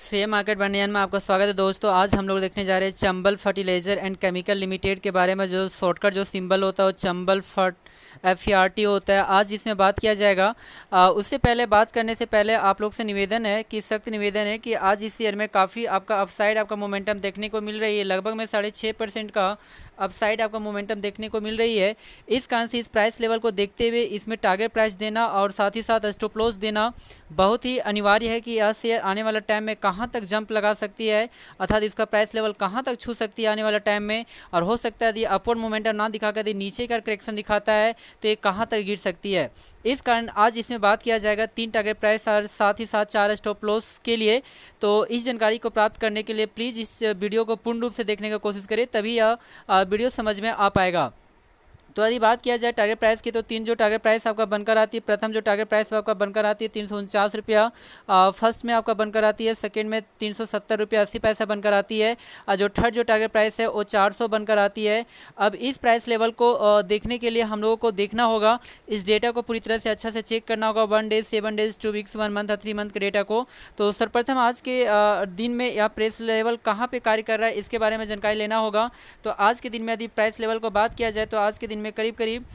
Share market बनियान में आपका स्वागत है दोस्तों। आज हम लोग देखने जा रहे हैं Chambal fertiliser and chemical limited के बारे में। जो शॉर्टकट जो सिंबल होता है वो चंबल FERT होता है। आज इसमें बात किया जाएगा। उससे पहले बात करने से पहले आप लोग से निवेदन है कि सख्त निवेदन है कि आज इस शेयर में काफ़ी आपका अपसाइड आपका मोमेंटम देखने को मिल रही है। लगभग में 6.5% का अपसाइड आपका मोमेंटम देखने को मिल रही है। इस कारण से इस प्राइस लेवल को देखते हुए इसमें टारगेट प्राइस देना और साथ ही साथ स्टॉप लॉस देना बहुत ही अनिवार्य है कि यह शेयर आने वाला टाइम में कहां तक जंप लगा सकती है, अर्थात इसका प्राइस लेवल कहां तक छू सकती है आने वाला टाइम में। और हो सकता है यदि अपवर्ड मोमेंटम ना दिखाकर यदि नीचे का करेक्शन दिखाता है तो ये कहां तक गिर सकती है। इस कारण आज इसमें बात किया जाएगा 3 टारगेट प्राइस और साथ ही साथ 4 स्टॉप लॉस के लिए। तो इस जानकारी को प्राप्त करने के लिए प्लीज़ इस वीडियो को पूर्ण रूप से देखने की कोशिश करें, तभी यह वीडियो समझ में आ पाएगा। तो यदि बात किया जाए टारगेट प्राइस की तो 3 जो टारगेट प्राइस आपका बनकर आती है, प्रथम जो टारगेट प्राइस आपका बनकर आती है 349 रुपया, फर्स्ट में आपका बनकर आती है, सेकंड में 370 रुपया 80 पैसा बनकर आती है, और जो थर्ड जो टारगेट प्राइस है वो 400 बनकर आती है। अब इस प्राइस लेवल को देखने के लिए हम लोगों को देखना होगा, इस डेटा को पूरी तरह से अच्छा से चेक करना होगा, 1 days 7 days 2 weeks 1 month 3 month के डेटा को। तो सर्वप्रथम आज के दिन में यह प्राइस लेवल कहाँ पे कार्य कर रहा है इसके बारे में जानकारी लेना होगा। तो आज के दिन में यदि प्राइस लेवल को बात किया जाए तो आज के दिन में करीब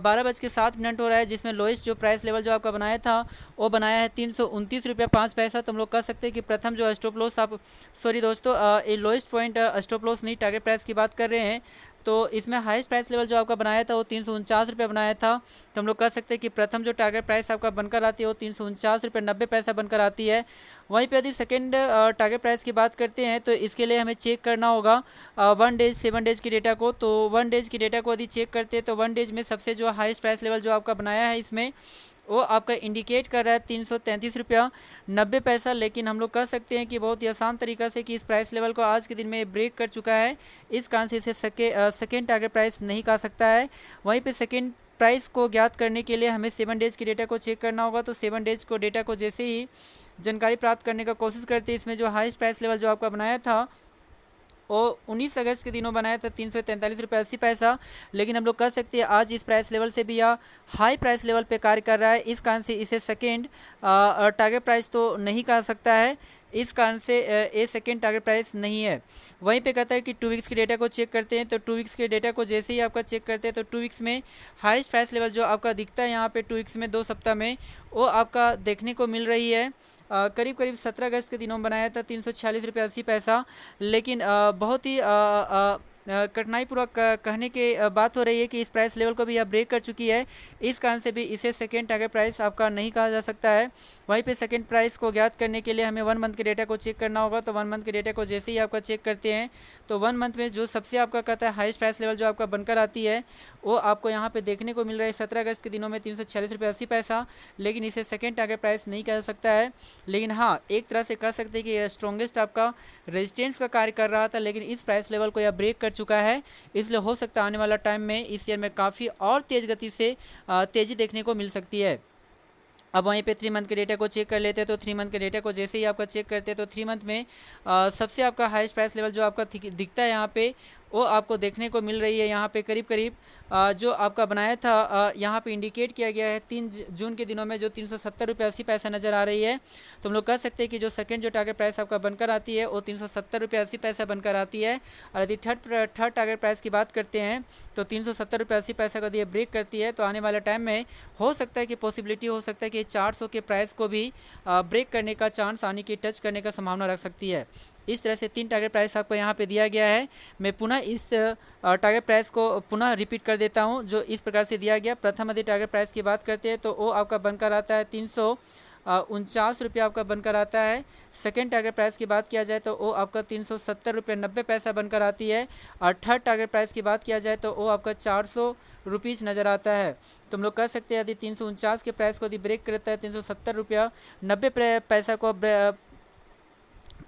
12:07 हो रहा है, जिसमें लोएस्ट जो प्राइस लेवल जो आपका बनाया था वो बनाया है 329 रुपया 5 पैसा। तो हम लोग कह सकते हैं कि प्रथम जो स्टॉप लॉस आप सॉरी दोस्तों, ये लोएस्ट पॉइंट स्टॉप लॉस नहीं टारगेट प्राइस की बात कर रहे हैं। तो इसमें हाईएस्ट प्राइस लेवल जो आपका बनाया था वो 349 रुपये बनाया था। तो हम लोग कह सकते हैं कि प्रथम जो टारगेट प्राइस आपका बनकर आती है वो 349 रुपये 90 पैसा बनकर आती है। वहीं पे यदि सेकेंड टारगेट प्राइस की बात करते हैं तो इसके लिए हमें चेक करना होगा 1 डेज 7 डेज की डेटा को। तो 1 डेज की डेटा को यदि चेक करते हैं तो 1 डेज में सबसे जो हाईएस्ट प्राइस लेवल जो आपका बनाया है इसमें वो आपका इंडिकेट कर रहा है 333 रुपया 90 पैसा। लेकिन हम लोग कह सकते हैं कि बहुत ही आसान तरीका से कि इस प्राइस लेवल को आज के दिन में ब्रेक कर चुका है, इस कारण से इसे सेकेंड टारगेट प्राइस नहीं कहा सकता है। वहीं पे सेकेंड प्राइस को ज्ञात करने के लिए हमें 7 डेज़ की डेटा को चेक करना होगा। तो 7 डेज़ को डेटा को जैसे ही जानकारी प्राप्त करने का कोशिश करते हैं, इसमें जो हाईएस्ट प्राइस लेवल जो आपका बनाया था वो 19 अगस्त के दिनों बनाया था 343 रुपये 80 पैसा। लेकिन हम लोग कह सकते हैं आज इस प्राइस लेवल से भी यह हाई प्राइस लेवल पे कार्य कर रहा है, इस कारण से इसे सेकेंड टारगेट प्राइस तो नहीं कहा सकता है, इस कारण से ये सेकेंड टारगेट प्राइस नहीं है। वहीं पे कहता है कि 2 वीक्स के डेटा को चेक करते हैं। तो 2 वीक्स के डेटा को जैसे ही आपका चेक करते हैं तो 2 वीक्स में हाईएस्ट प्राइस लेवल जो आपका दिखता है यहाँ पे 2 वीक्स में 2 सप्ताह में वो आपका देखने को मिल रही है। करीब करीब 17 अगस्त के दिनों बनाया था 346 रुपये 80 पैसा। लेकिन बहुत ही कठिनाईपूर्वक कहने के बात हो रही है कि इस प्राइस लेवल को भी यह ब्रेक कर चुकी है, इस कारण से भी इसे सेकेंड टारगेट प्राइस आपका नहीं कहा जा सकता है। वहीं पे सेकेंड प्राइस को ज्ञात करने के लिए हमें 1 मंथ के डेटा को चेक करना होगा। तो 1 मंथ के डेटा को जैसे ही आपका चेक करते हैं तो 1 मंथ में जो सबसे आपका कहता है हाईएस्ट प्राइस लेवल जो आपका बनकर आती है वो आपको यहाँ पे देखने को मिल रहा है 17 अगस्त के दिनों में 346 रुपये 80 पैसा। लेकिन इसे सेकेंड टारगेट प्राइस नहीं कह सकता है। लेकिन हाँ, एक तरह से कह सकते हैं कि यह स्ट्रॉन्गेस्ट आपका रेजिस्टेंस का कार्य कर रहा था, लेकिन इस प्राइस लेवल को यह ब्रेक कर चुका है। इसलिए हो सकता है आने वाला टाइम में इस शेयर में काफ़ी और तेज़ गति से तेज़ी देखने को मिल सकती है। अब वहीं पे 3 मंथ के डेटा को चेक कर लेते हैं। तो 3 मंथ के डेटा को जैसे ही आपका चेक करते हैं तो 3 मंथ में सबसे आपका हाईएस्ट प्राइस लेवल जो आपका दिखता है यहाँ पे वो आपको देखने को मिल रही है। यहाँ पे करीब करीब जो आपका बनाया था यहाँ पे इंडिकेट किया गया है 3 जून के दिनों में जो 370 रुपये 80 पैसा नज़र आ रही है। तो हम लोग कह सकते हैं कि जो सेकंड जो टारगेट प्राइस आपका बनकर आती है वो 370 रुपये 80 पैसा बनकर आती है। और यदि थर्ड टारगेट प्राइस की बात करते हैं तो 370 रुपये 80 पैसा का यदि ब्रेक करती है तो आने वाले टाइम में हो सकता है कि पॉसिबिलिटी हो सकता है कि 400 के प्राइस को भी ब्रेक करने का चांस आने की टच करने का संभावना रख सकती है। इस तरह से 3 टारगेट प्राइस आपको यहाँ पे दिया गया है। मैं पुनः इस टारगेट प्राइस को पुनः रिपीट कर देता हूँ जो इस प्रकार से दिया गया। प्रथम यदि टारगेट प्राइस की बात करते हैं तो वो आपका बनकर आता है 349 रुपये आपका बनकर आता है। सेकेंड टारगेट प्राइस की बात किया जाए तो वो आपका 370 रुपये 90 पैसा बनकर आती है। और थर्ड टारगेट प्राइस की बात किया जाए तो वो आपका 400 रुपीज़ नज़र आता है। तो हम लोग कह सकते हैं यदि 349 के प्राइस को यदि ब्रेक करता है 370 रुपया 90 पैसा को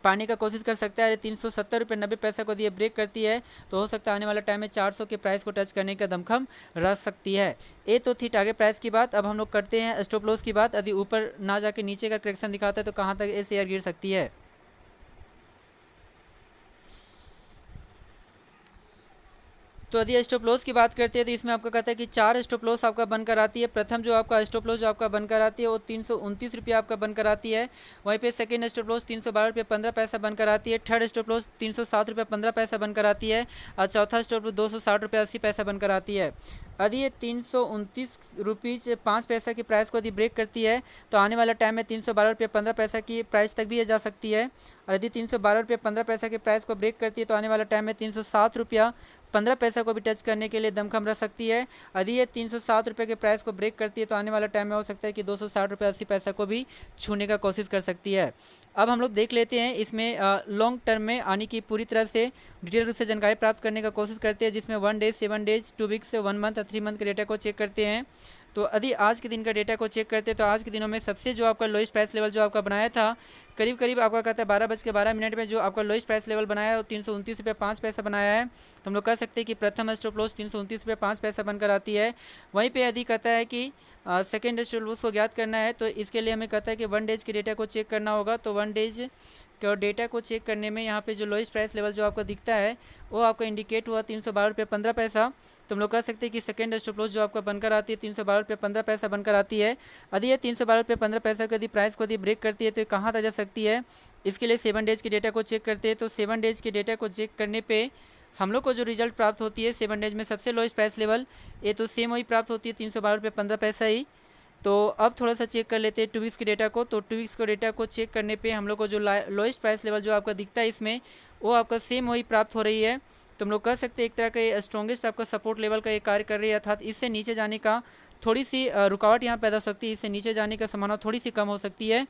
पाने का कोशिश कर सकता है। 370 रुपये 90 पैसा को दिए ब्रेक करती है तो हो सकता है आने वाला टाइम में 400 के प्राइस को टच करने का दमखम रख सकती है। ये तो थी टारगेट प्राइस की बात। अब हम लोग करते हैं स्टॉप लॉस की बात। यदि ऊपर ना जाके नीचे का करेक्शन दिखाता है तो कहाँ तक ये शेयर गिर सकती है। तो यदि स्टॉप लॉस की बात करते हैं तो इसमें आपका कहता है कि 4 स्टॉप लॉस आपका बनकर आती है। प्रथम जो आपका स्टॉप लॉस जो आपका बनकर आती है वो 329 रुपये आपका बनकर आती है। वहीं पे सेकंड स्टॉप लॉस 312 रुपये 15 पैसा बनकर आती है। थर्ड स्टॉप लॉस 307 रुपये 15 पैसा बनकर आती है और चौथा स्टॉप लॉस 260 रुपये 80 पैसा बनकर आती है। यदि ये 329 रुपीज़ 5 पैसा की प्राइस को यदि ब्रेक करती है तो आने वाला टाइम में 312 रुपये 15 पैसा की प्राइस तक भी ये जा सकती है। और यदि 312 रुपये 15 पैसा की प्राइस को ब्रेक करती है तो आने वाला टाइम में 307 रुपया 15 पैसा को भी टच करने के लिए दमखम रख सकती है। यदि ये 307 रुपये के प्राइस को ब्रेक करती है तो आने वाला टाइम में हो सकता है कि 260 रुपये 80 पैसा को भी छूने का कोशिश कर सकती है। अब हम लोग देख लेते हैं इसमें लॉन्ग टर्म में आने की पूरी तरह से डिटेल रूप से जानकारी प्राप्त करने का कोशिश करते हैं, जिसमें 1 day 7 days 2 weeks 1 month 3 month के डेटा को चेक करते हैं। तो यदि आज के दिन का डेटा को चेक करते हैं तो आज के दिनों में सबसे जो आपका लोएस्ट प्राइस लेवल जो आपका बनाया था करीब करीब आपका कहता है 12:12 में जो आपका लोएस्ट प्राइस लेवल बनाया है वो 329 रुपये 5 पैसा बनाया है। तो हम लोग कह सकते हैं कि प्रथम स्टॉप लॉस 329 रुपये 5 पैसा बनकर आती है। वहीं पे यदि कहता है कि सेकेंड स्टॉप लॉस को ज्ञात करना है तो इसके लिए हमें कहता है कि 1 डेज के डेटा को चेक करना होगा। तो 1 डेज के डेटा को चेक करने में यहाँ पे जो लोएस्ट प्राइस लेवल जो आपको दिखता है वो आपका इंडिकेट हुआ 312 रुपये 15 पैसा। तो हम लोग कह सकते हैं कि सेकेंड स्टॉप लॉस जो आपका बनकर आती है 312 रुपये 15 पैसा बनकर आती है। यदि ये 312 रुपये 15 पैसा को यदि प्राइस को यदि ब्रेक करती है तो कहाँ तक जा सकती है, इसके लिए 7 डेज़ के डेटा को चेक करते हैं। तो 7 डेज़ के डेटा को चेक करने पर हम लोग को जो रिजल्ट प्राप्त होती है 7 डेज में सबसे लोएस्ट प्राइस लेवल ये तो सेम वही प्राप्त होती है 312 रुपये 15 पैसा ही। तो अब थोड़ा सा चेक कर लेते हैं 2 वीक्स के डेटा को। तो 2 वीक्स के डेटा को चेक करने पे हम लोग को जो लोएस्ट प्राइस लेवल जो आपका दिखता है इसमें वो आपका सेम वही प्राप्त हो रही है। तो हम लोग कह सकते हैं एक तरह का स्ट्रॉन्गेस्ट आपका सपोर्ट लेवल का ये कार्य कर रही है, अर्थात इससे नीचे जाने का थोड़ी सी रुकावट यहाँ पैदा हो सकती है, इससे नीचे जाने का संभावना थोड़ी सी कम हो सकती है।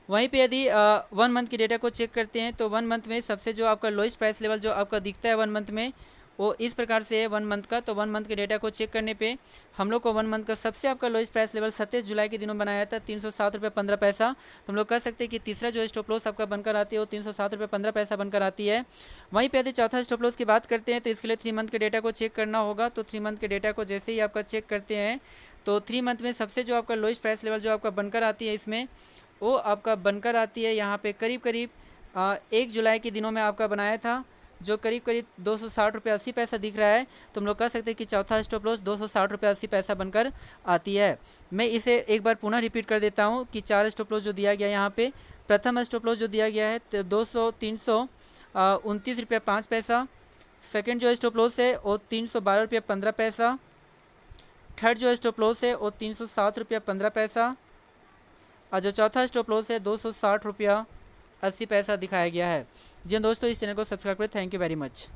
वहीं पे यदि 1 मंथ के डेटा को चेक करते हैं तो 1 मंथ में सबसे जो आपका लोएस्ट प्राइस लेवल जो आपका दिखता है 1 मंथ में वो इस प्रकार से है 1 मंथ का। तो 1 मंथ के डेटा को चेक करने पे हम लोग को 1 मंथ का सबसे आपका लोएस्ट प्राइस लेवल 27 जुलाई के दिनों बनाया था 307 रुपये 15 पैसा। तो हम लोग कह सकते हैं कि तीसरा जो स्टॉप लॉस आपका बनकर आती है वो 307 रुपये 15 पैसा बनकर आती है। वहीं पे यदि चौथा स्टॉप लॉस की बात करते हैं तो इसके लिए 3 मंथ के डेटा को चेक करना होगा। तो 3 मंथ के डेटा को जैसे ही आपका चेक करते हैं तो 3 मंथ में सबसे जो आपका लोएस्ट प्राइस लेवल जो आपका बनकर आती है इसमें वो आपका बनकर आती है यहाँ पे करीब करीब 1 जुलाई के दिनों में आपका बनाया था जो करीब करीब 260 रुपये 80 पैसा दिख रहा है। तो हम लोग कह सकते हैं कि चौथा स्टॉप लॉस 260 रुपये 80 पैसा बनकर आती है। मैं इसे एक बार पुनः रिपीट कर देता हूँ कि 4 स्टॉप लॉस जो दिया गया यहाँ पे प्रथम स्टॉप लॉस जो दिया गया है 329 रुपये 5 पैसा। सेकेंड जो स्टॉप लॉस है वो 312 रुपये 15 पैसा। थर्ड जो स्टॉप लॉस है वो 307 रुपये 15 पैसा और जो चौथा स्टॉप लॉस है 260 रुपया 80 पैसा दिखाया गया है। जी दोस्तों, इस चैनल को सब्सक्राइब करें। Thank you very much.